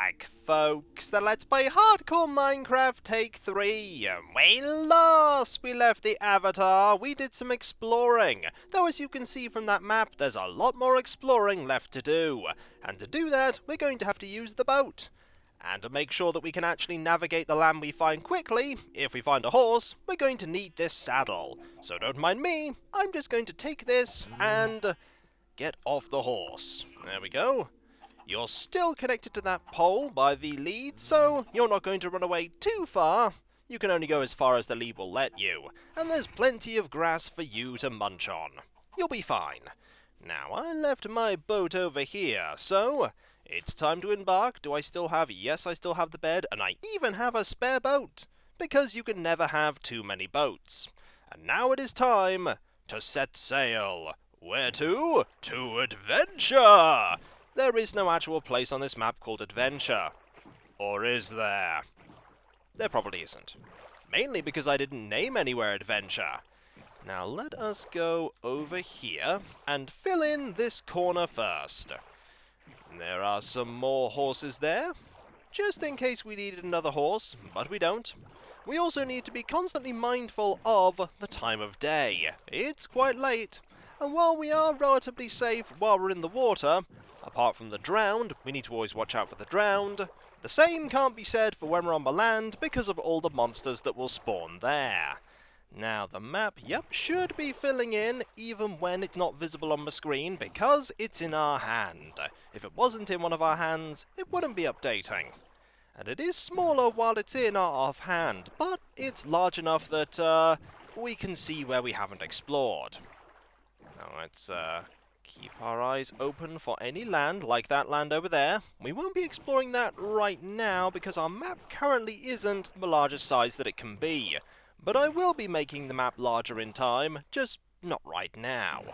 back, folks. The Let's Play Hardcore Minecraft Take 3. We left the Avatar. We did some exploring. Though as you can see from that map, there's a lot more exploring left to do. And to do that, we're going to have to use the boat. And to make sure that we can actually navigate the land we find quickly, if we find a horse, we're going to need this saddle. So don't mind me, I'm just going to take this and get off the horse. There we go. You're still connected to that pole by the lead, so you're not going to run away too far. You can only go as far as the lead will let you, and there's plenty of grass for you to munch on. You'll be fine. Now, I left my boat over here, so it's time to embark. Do I still have... Yes, I still have the bed, and I even have a spare boat, because you can never have too many boats. And now it is time to set sail. Where to? To adventure! There is no actual place on this map called Adventure. Or is there? There probably isn't. Mainly because I didn't name anywhere Adventure. Now let us go over here and fill in this corner first. There are some more horses there, just in case we needed another horse, but we don't. We also need to be constantly mindful of the time of day. It's quite late, and while we are relatively safe while we're in the water, apart from the drowned, we need to always watch out for the drowned. The same can't be said for when we're on the land because of all the monsters that will spawn there. Now the map, should be filling in even when it's not visible on the screen because it's in our hand. If it wasn't in one of our hands, it wouldn't be updating. And it is smaller while it's in our offhand, but it's large enough that we can see where we haven't explored. Now let's keep our eyes open for any land, like that land over there. We won't be exploring that right now because our map currently isn't the largest size that it can be. But I will be making the map larger in time, just not right now.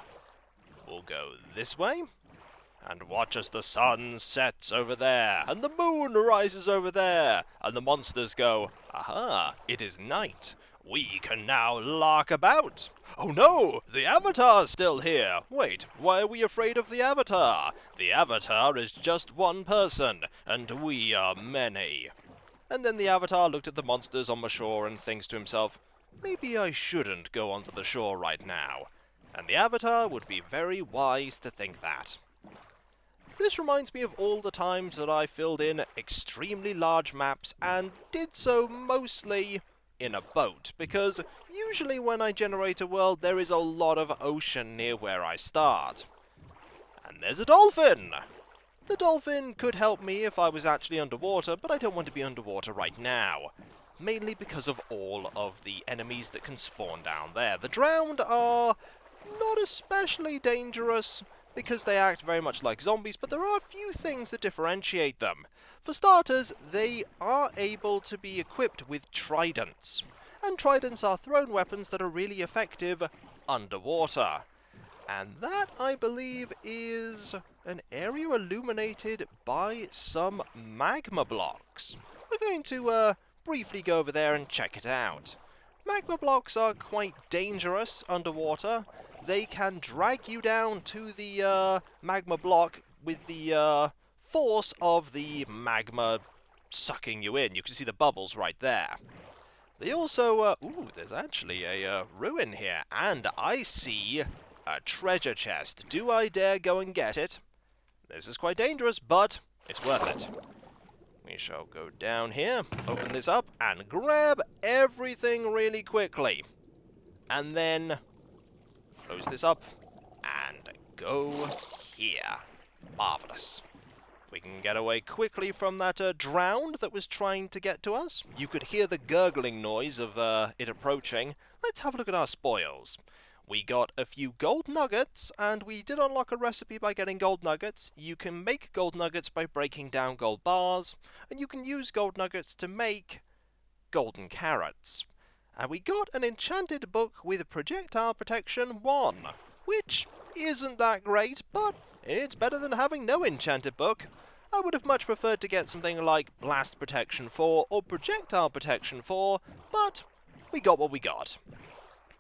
We'll go this way, and watch as the sun sets over there, and the moon rises over there, and the monsters go, aha, it is night. We can now lark about. Oh no, the Avatar's still here. Wait, why are we afraid of the Avatar? The Avatar is just one person, and we are many. And then the Avatar looked at the monsters on the shore and thinks to himself, maybe I shouldn't go onto the shore right now. And the Avatar would be very wise to think that. This reminds me of all the times that I filled in extremely large maps and did so mostly in a boat, because usually when I generate a world there is a lot of ocean near where I start. And there's a dolphin! The dolphin could help me if I was actually underwater, but I don't want to be underwater right now. Mainly because of all of the enemies that can spawn down there. The drowned are not especially dangerous, because they act very much like zombies, but there are a few things that differentiate them. For starters, they are able to be equipped with tridents. And tridents are thrown weapons that are really effective underwater. And that, I believe, is an area illuminated by some magma blocks. We're going to briefly go over there and check it out. Magma blocks are quite dangerous underwater. They can drag you down to the magma block with the force of the magma sucking you in. You can see the bubbles right there. They also... ooh, there's actually a ruin here, and I see a treasure chest. Do I dare go and get it? This is quite dangerous, but it's worth it. We shall go down here, open this up, and grab everything really quickly. And then close this up, and go here. Marvellous. We can get away quickly from that drowned that was trying to get to us. You could hear the gurgling noise of it approaching. Let's have a look at our spoils. We got a few gold nuggets, and we did unlock a recipe by getting gold nuggets. You can make gold nuggets by breaking down gold bars, and you can use gold nuggets to make golden carrots. And we got an enchanted book with projectile protection 1, which isn't that great, but it's better than having no enchanted book. I would have much preferred to get something like blast protection 4 or projectile protection 4, but we got what we got.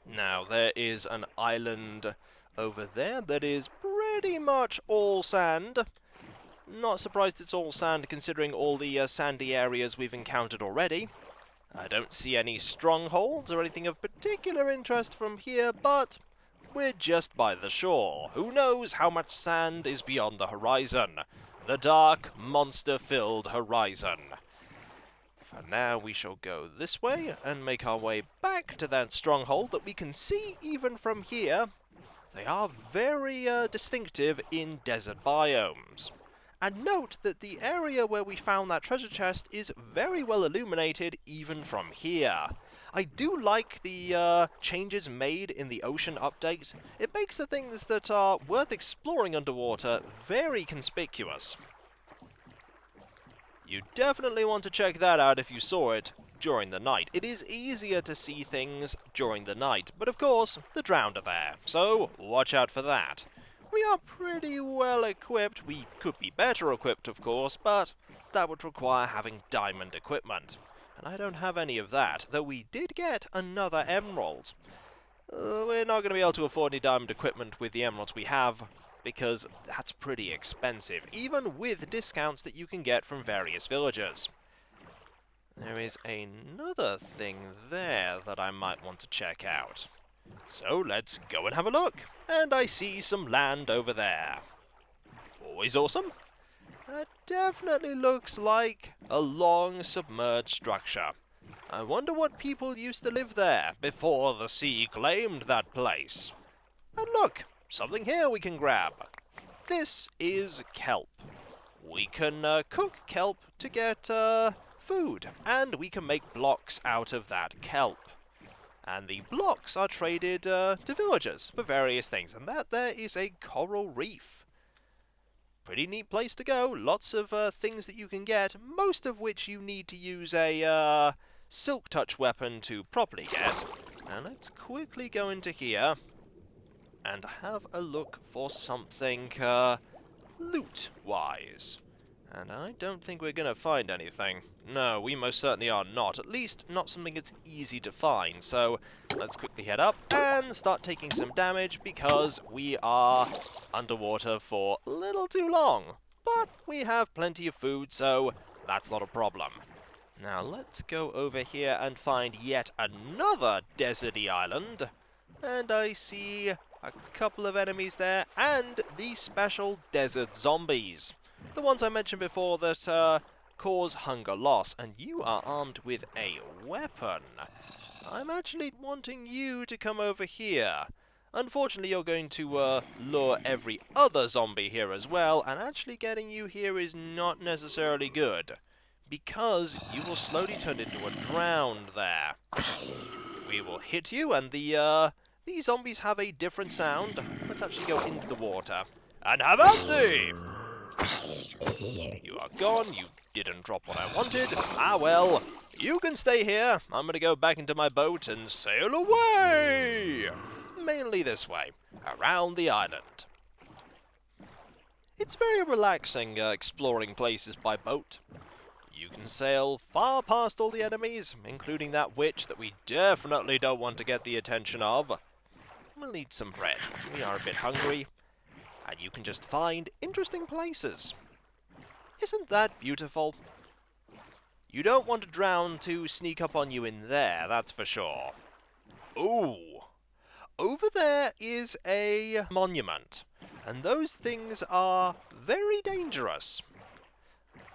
Now, there is an island over there that is pretty much all sand. Not surprised it's all sand considering all the sandy areas we've encountered already. I don't see any strongholds or anything of particular interest from here, but we're just by the shore. Who knows how much sand is beyond the horizon? The dark, monster-filled horizon. For now, we shall go this way and make our way back to that stronghold that we can see even from here. They are very distinctive in desert biomes. And note that the area where we found that treasure chest is very well illuminated even from here. I do like the changes made in the ocean update. It makes the things that are worth exploring underwater very conspicuous. You definitely want to check that out if you saw it during the night. It is easier to see things during the night, but of course, the drowned are there, so watch out for that. We are pretty well equipped. We could be better equipped, of course, but that would require having diamond equipment. And I don't have any of that, though we did get another emerald. We're not going to be able to afford any diamond equipment with the emeralds we have, because that's pretty expensive, even with discounts that you can get from various villagers. There is another thing there that I might want to check out. So let's go and have a look. And I see some land over there. Always awesome. That definitely looks like a long submerged structure. I wonder what people used to live there before the sea claimed that place. And look, something here we can grab. This is kelp. We can cook kelp to get food, and we can make blocks out of that kelp. And the blocks are traded to villagers for various things, and that there is a coral reef. Pretty neat place to go, lots of things that you can get, most of which you need to use a silk touch weapon to properly get. Now let's quickly go into here and have a look for something loot-wise. And I don't think we're going to find anything. No, we most certainly are not. At least not something that's easy to find. So let's quickly head up and start taking some damage because we are underwater for a little too long. But we have plenty of food, so that's not a problem. Now let's go over here and find yet another deserty island. And I see a couple of enemies there and the special desert zombies. The ones I mentioned before that cause hunger loss, and you are armed with a weapon. I'm actually wanting you to come over here. Unfortunately, you're going to lure every other zombie here as well, and actually getting you here is not necessarily good, because you will slowly turn into a drowned there. We will hit you, and these zombies have a different sound. Let's actually go into the water. And have at thee! You are gone, you didn't drop what I wanted. Ah well, you can stay here. I'm gonna go back into my boat and sail away! Mainly this way, around the island. It's very relaxing exploring places by boat. You can sail far past all the enemies, including that witch that we definitely don't want to get the attention of. We'll need some bread. We are a bit hungry. And you can just find interesting places. Isn't that beautiful? You don't want a drown to sneak up on you in there, that's for sure. Ooh! Over there is a monument, and those things are very dangerous.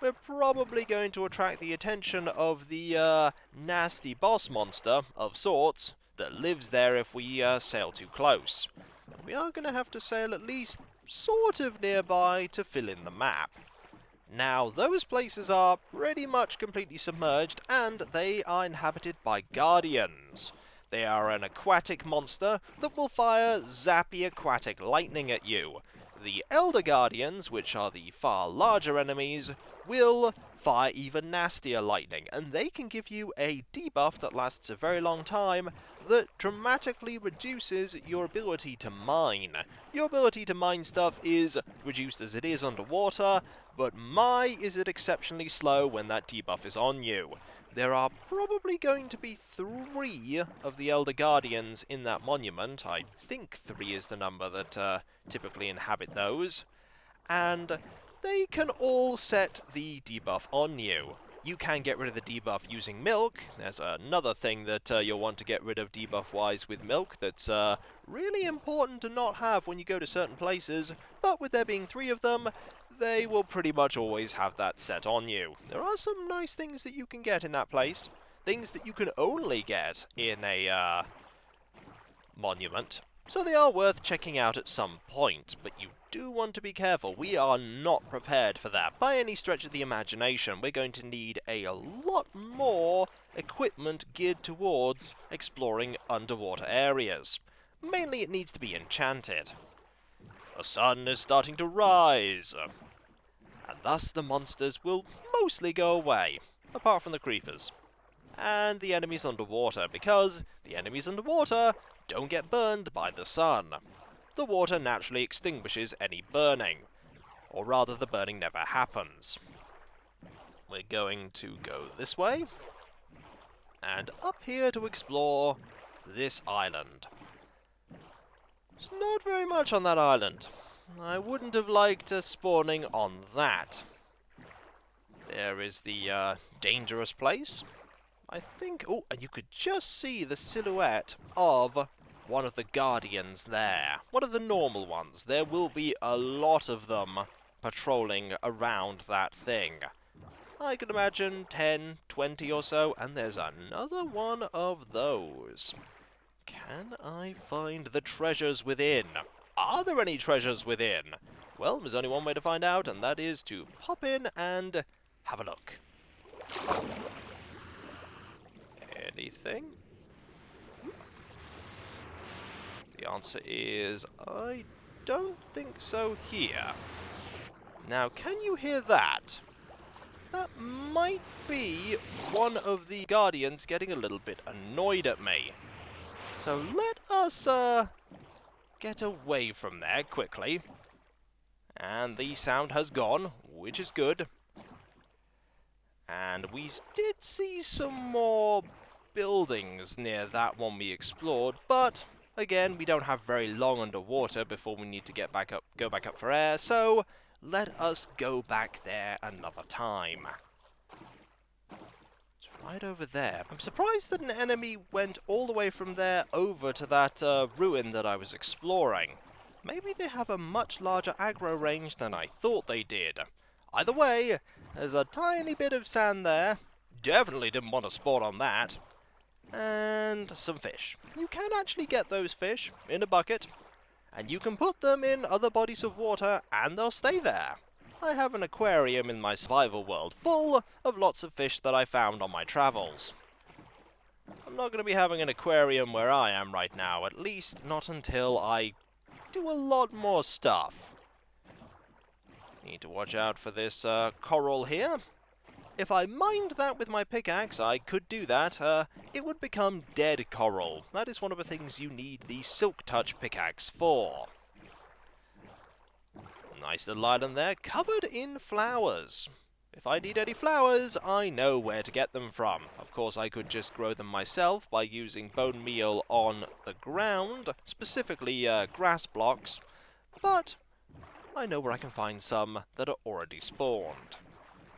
We're probably going to attract the attention of the nasty boss monster of sorts that lives there if we sail too close. We are going to have to sail at least sort of nearby to fill in the map. Now, those places are pretty much completely submerged, and they are inhabited by guardians. They are an aquatic monster that will fire zappy aquatic lightning at you. The Elder Guardians, which are the far larger enemies, will fire even nastier lightning, and they can give you a debuff that lasts a very long time that dramatically reduces your ability to mine. Your ability to mine stuff is reduced as it is underwater, but my is it exceptionally slow when that debuff is on you. There are probably going to be 3 of the Elder Guardians in that monument. I think 3 is the number that typically inhabit those. And they can all set the debuff on you. You can get rid of the debuff using milk. There's another thing that you'll want to get rid of debuff-wise with milk that's really important to not have when you go to certain places, but with there being 3 of them, they will pretty much always have that set on you. There are some nice things that you can get in that place, things that you can only get in a monument, so they are worth checking out at some point, but you do want to be careful. We are not prepared for that by any stretch of the imagination. We're going to need a lot more equipment geared towards exploring underwater areas. Mainly it needs to be enchanted. The sun is starting to rise, and thus the monsters will mostly go away, apart from the creepers. And the enemies underwater, because the enemies underwater don't get burned by the sun. The water naturally extinguishes any burning, or rather the burning never happens. We're going to go this way, and up here to explore this island. There's not very much on that island. I wouldn't have liked spawning on that. There is the dangerous place. I think... oh, and you could just see the silhouette of one of the guardians there. One of the normal ones. There will be a lot of them patrolling around that thing. I can imagine 10, 20 or so, and there's another one of those. Can I find the treasures within? Are there any treasures within? Well, there's only one way to find out, and that is to pop in and have a look. Anything? The answer is, I don't think so here. Now, can you hear that? That might be one of the guardians getting a little bit annoyed at me. So let us get away from there quickly. And the sound has gone, which is good. And we did see some more buildings near that one we explored, but again, we don't have very long underwater before we need to go back up for air, so let us go back there another time. It's right over there. I'm surprised that an enemy went all the way from there over to that ruin that I was exploring. Maybe they have a much larger aggro range than I thought they did. Either way, there's a tiny bit of sand there. Definitely didn't want to spawn on that. And some fish. You can actually get those fish in a bucket, and you can put them in other bodies of water and they'll stay there. I have an aquarium in my survival world full of lots of fish that I found on my travels. I'm not going to be having an aquarium where I am right now, at least not until I do a lot more stuff. Need to watch out for this coral here. If I mined that with my pickaxe, I could do that. It would become dead coral. That is one of the things you need the Silk Touch pickaxe for. Nice little island there, covered in flowers. If I need any flowers, I know where to get them from. Of course, I could just grow them myself by using bone meal on the ground, specifically grass blocks, but I know where I can find some that are already spawned.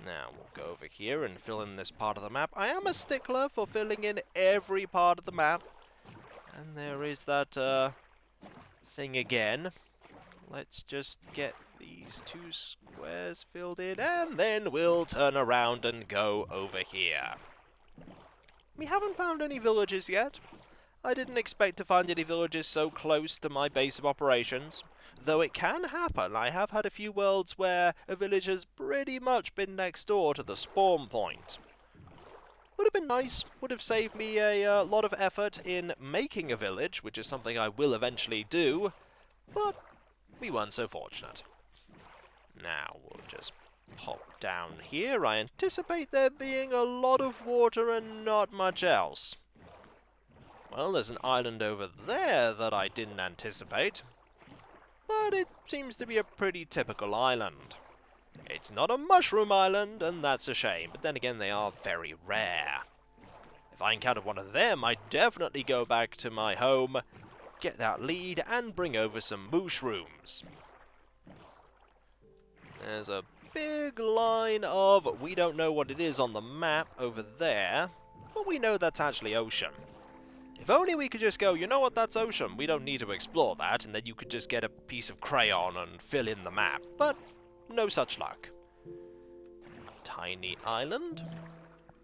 Now, we'll go over here and fill in this part of the map. I am a stickler for filling in every part of the map. And there is that thing again. Let's just get these 2 squares filled in, and then we'll turn around and go over here. We haven't found any villages yet. I didn't expect to find any villages so close to my base of operations. Though it can happen. I have had a few worlds where a village has pretty much been next door to the spawn point. Would have been nice, would have saved me a lot of effort in making a village, which is something I will eventually do, but we weren't so fortunate. Now, we'll just pop down here. I anticipate there being a lot of water and not much else. Well, there's an island over there that I didn't anticipate. But it seems to be a pretty typical island. It's not a mushroom island, and that's a shame, but then again they are very rare. If I encountered one of them, I'd definitely go back to my home, get that lead, and bring over some mushrooms. There's a big line of we don't know what it is on the map over there, but we know that's actually ocean. If only we could just go, you know what, that's ocean, we don't need to explore that, and then you could just get a piece of crayon and fill in the map, but no such luck. Tiny island?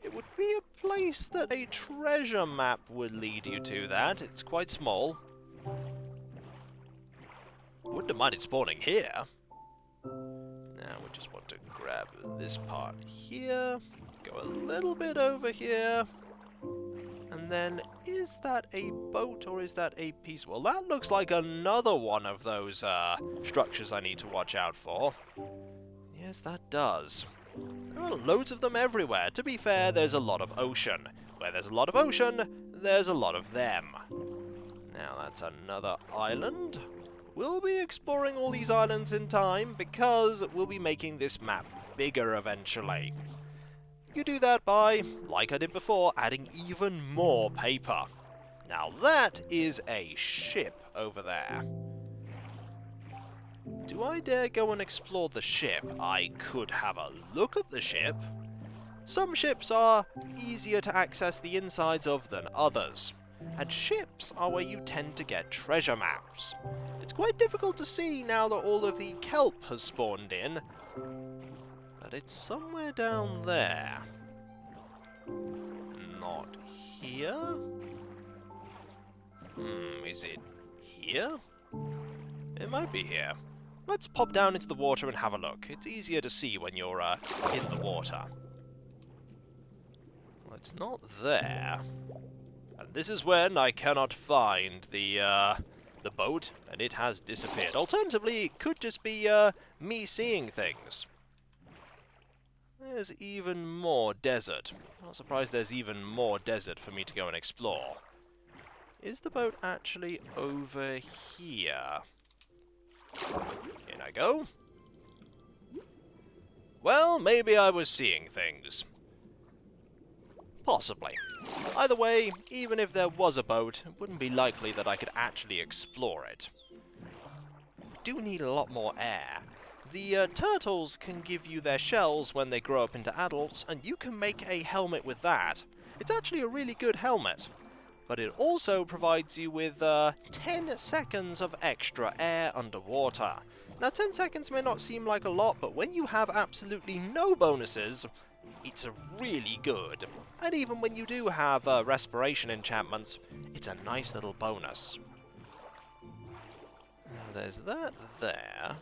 It would be a place that a treasure map would lead you to that. It's quite small. Wouldn't have minded spawning here. Now we just want to grab this part here, go a little bit over here, and then is that a boat or is that a piece? Well, that looks like another one of those structures I need to watch out for. Yes, that does. There are loads of them everywhere. To be fair, there's a lot of ocean. Where there's a lot of ocean, there's a lot of them. Now that's another island. We'll be exploring all these islands in time because we'll be making this map bigger eventually. You do that by, like I did before, adding even more paper. Now that is a ship over there. Do I dare go and explore the ship? I could have a look at the ship. Some ships are easier to access the insides of than others, and ships are where you tend to get treasure maps. It's quite difficult to see now that all of the kelp has spawned in, but it's somewhere down there. Not here? Is it here? It might be here. Let's pop down into the water and have a look. It's easier to see when you're in the water. Well, it's not there. And this is when I cannot find the boat, and it has disappeared. Alternatively, it could just be me seeing things. There's even more desert. Not surprised there's even more desert for me to go and explore. Is the boat actually over here? In I go. Well, maybe I was seeing things. Possibly. Either way, even if there was a boat, it wouldn't be likely that I could actually explore it. We do need a lot more air. The turtles can give you their shells when they grow up into adults, and you can make a helmet with that. It's actually a really good helmet. But it also provides you with 10 seconds of extra air underwater. Now 10 seconds may not seem like a lot, but when you have absolutely no bonuses, it's really good. And even when you do have respiration enchantments, it's a nice little bonus. Now there's that there.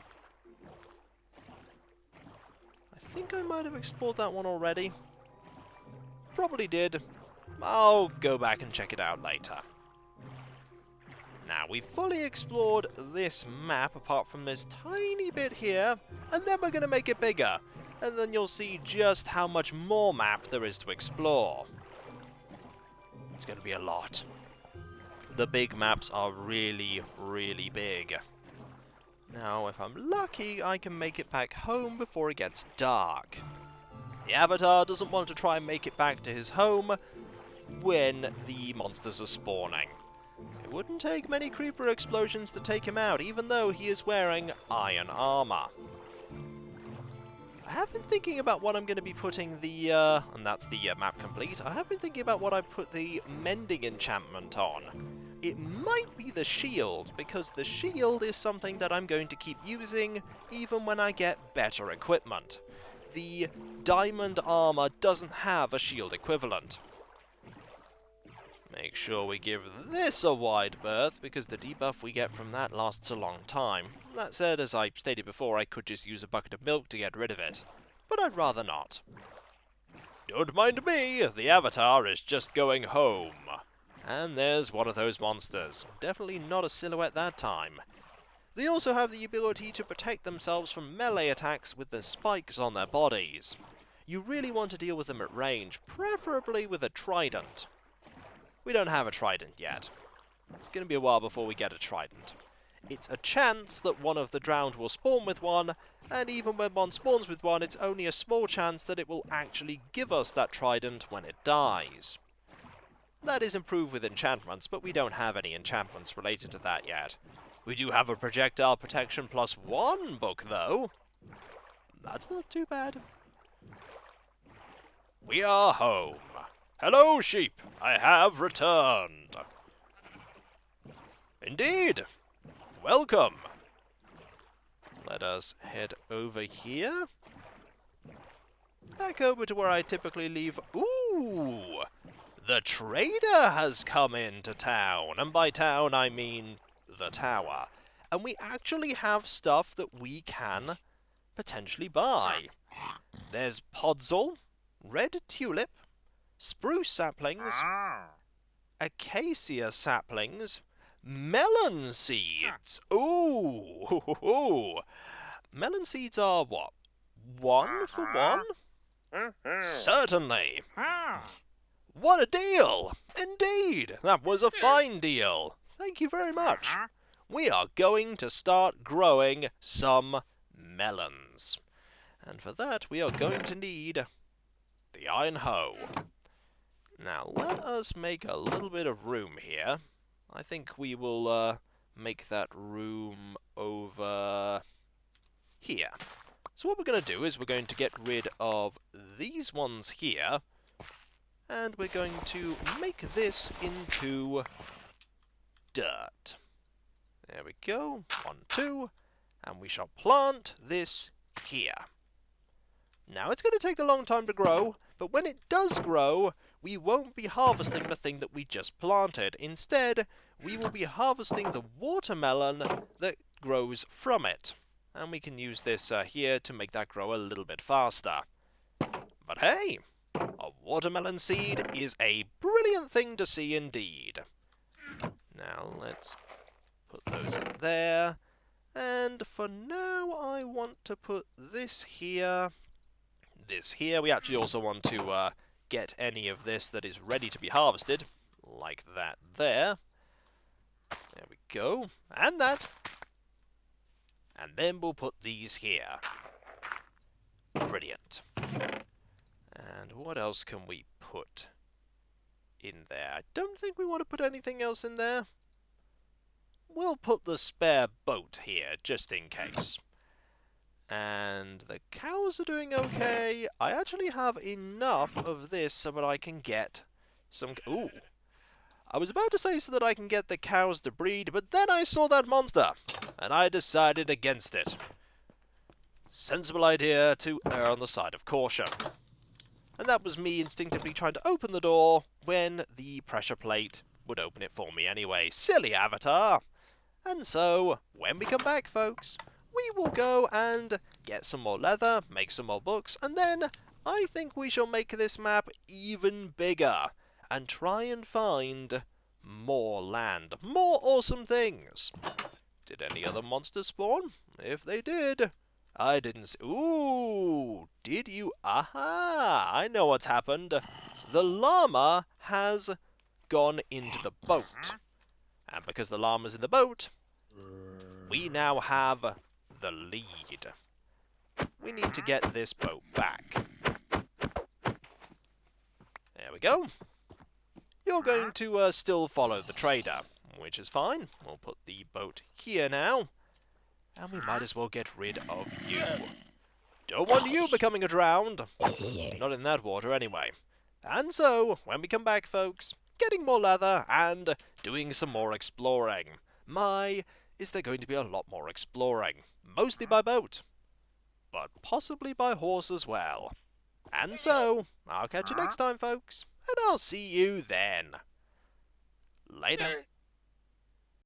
I think I might have explored that one already. Probably did. I'll go back and check it out later. Now, we've fully explored this map apart from this tiny bit here, and then we're going to make it bigger, and then you'll see just how much more map there is to explore. It's going to be a lot. The big maps are really, really big. Now, if I'm lucky, I can make it back home before it gets dark. The Avatar doesn't want to try and make it back to his home when the monsters are spawning. It wouldn't take many creeper explosions to take him out, even though he is wearing iron armor. I have been thinking about what I'm going to be putting the, and that's the map complete, I have been thinking about what I put the mending enchantment on. It might be the shield, because the shield is something that I'm going to keep using even when I get better equipment. The diamond armor doesn't have a shield equivalent. Make sure we give this a wide berth, because the debuff we get from that lasts a long time. That said, as I stated before, I could just use a bucket of milk to get rid of it. But I'd rather not. Don't mind me, the Avatar is just going home. And there's one of those monsters. Definitely not a silhouette that time. They also have the ability to protect themselves from melee attacks with the spikes on their bodies. You really want to deal with them at range, preferably with a trident. We don't have a trident yet. It's going to be a while before we get a trident. It's a chance that one of the drowned will spawn with one, and even when one spawns with one, it's only a small chance that it will actually give us that trident when it dies. That is improved with enchantments, but we don't have any enchantments related to that yet. We do have a projectile protection +1 book, though. That's not too bad. We are home. Hello, sheep. I have returned. Indeed. Welcome. Let us head over here. Back over to where I typically leave. Ooh! The trader has come into town. And by town, I mean the tower. And we actually have stuff that we can potentially buy. There's podzol, red tulip, spruce saplings, acacia saplings, melon seeds. Ooh! Melon seeds are what? 1 for 1? Certainly. What a deal! Indeed! That was a fine deal. Thank you very much. We are going to start growing some melons. And for that, we are going to need the iron hoe. Now, let us make a little bit of room here. I think we will make that room over here. So what we're going to do is we're going to get rid of these ones here, and we're going to make this into dirt. There we go. 1, 2, and we shall plant this here. Now, it's going to take a long time to grow, but when it does grow, we won't be harvesting the thing that we just planted. Instead, we will be harvesting the watermelon that grows from it. And we can use this here to make that grow a little bit faster. But hey, a watermelon seed is a brilliant thing to see indeed. Now, let's put those in there. And for now, I want to put this here. This here. We actually also want to get any of this that is ready to be harvested, like that there. There we go. And that. And then we'll put these here. Brilliant. And what else can we put in there? I don't think we want to put anything else in there. We'll put the spare boat here, just in case. And the cows are doing okay. I actually have enough of this so that I can get some... Ooh! I was about to say so that I can get the cows to breed, but then I saw that monster, and I decided against it. Sensible idea to err on the side of caution. And that was me instinctively trying to open the door when the pressure plate would open it for me anyway. Silly avatar! And so, when we come back, folks, we will go and get some more leather, make some more books, and then I think we shall make this map even bigger and try and find more land, more awesome things. Did any other monsters spawn? If they did, I didn't see... Ooh! Did you? Aha! I know what's happened. The llama has gone into the boat. And because the llama's in the boat, we now have the lead. We need to get this boat back. There we go. You're going to still follow the trader, which is fine. We'll put the boat here now. And we might as well get rid of you. Don't want you becoming drowned. Not in that water anyway. And so, when we come back, folks, getting more leather and doing some more exploring. Is there going to be a lot more exploring. Mostly by boat. But possibly by horse as well. And so, I'll catch you next time, folks. And I'll see you then. Later.